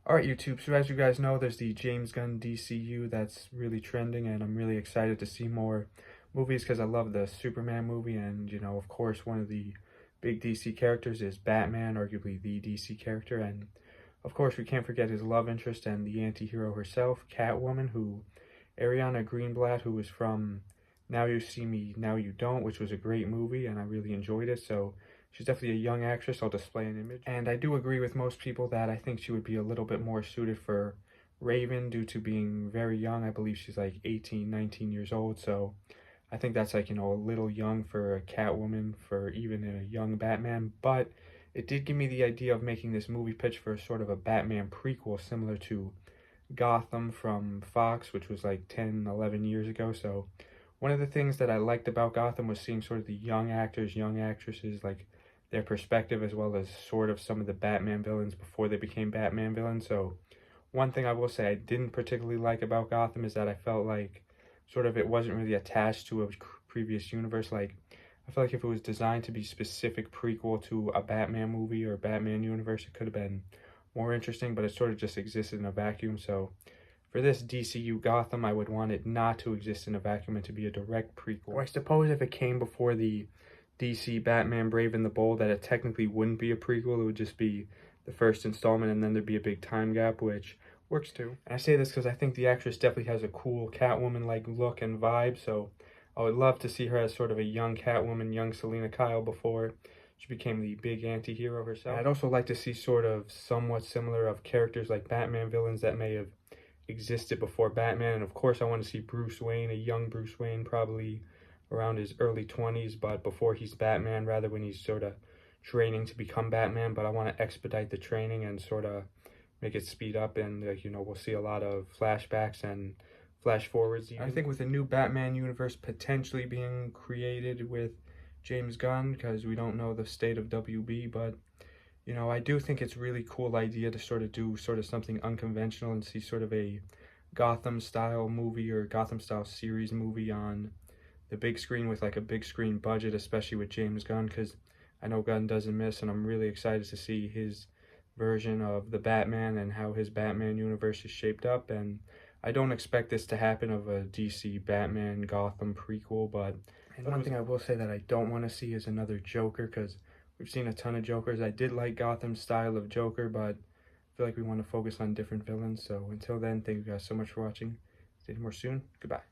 Alright YouTube, so as you guys know, there's the James Gunn DCU that's really trending, and I'm really excited to see more movies because I love the Superman movie, and of course one of the big DC characters is Batman, arguably the DC character, and of course we can't forget his love interest and the anti-hero herself, Catwoman, who Ariana Greenblatt, who was from Now You See Me, Now You Don't, which was a great movie, and I really enjoyed it, so she's definitely a young actress. I'll display an image. And I do agree with most people that I think she would be a little bit more suited for Raven due to being very young. I believe she's like 18, 19 years old, so I think that's like, a little young for a Catwoman, for even a young Batman, but it did give me the idea of making this movie pitch for sort of a Batman prequel similar to Gotham from Fox, which was like 10, 11 years ago. So one of the things that I liked about Gotham was seeing sort of the young actors, young actresses, like their perspective, as well as sort of some of the Batman villains before they became Batman villains. So one thing I will say I didn't particularly like about Gotham is that I felt like sort of it wasn't really attached to a previous universe. Like, I feel like if it was designed to be specific prequel to a Batman movie or Batman universe, it could have been more interesting, but it sort of just existed in a vacuum. So for this DCU Gotham, I would want it not to exist in a vacuum and to be a direct prequel. Or I suppose if it came before the DC Batman Brave and the Bold, that it technically wouldn't be a prequel. It would just be the first installment, and then there'd be a big time gap, which works too. And I say this because I think the actress definitely has a cool Catwoman-like look and vibe, so I would love to see her as sort of a young Catwoman, young Selena Kyle before she became the big anti-hero herself. And I'd also like to see sort of somewhat similar of characters like Batman villains that may have existed before Batman. And of course I want to see Bruce Wayne, a young Bruce Wayne, probably around his early 20s, but before he's Batman, rather when he's sort of training to become Batman. But I want to expedite the training and sort of make it speed up, and we'll see a lot of flashbacks and flash forwards. I think with the new Batman universe potentially being created with James Gunn, because we don't know the state of WB, but I do think it's really cool idea to sort of do sort of something unconventional and see sort of a Gotham style movie or Gotham style series movie on the big screen with like a big screen budget, especially with James Gunn, because I know Gunn doesn't miss, and I'm really excited to see his version of the Batman and how his Batman universe is shaped up. And I don't expect this to happen of a DC Batman Gotham prequel, but one thing I will say that I don't want to see is another Joker, because we've seen a ton of Jokers. I did like Gotham's style of Joker, but I feel like we want to focus on different villains. So until then, thank you guys so much for watching. Stay more soon. Goodbye.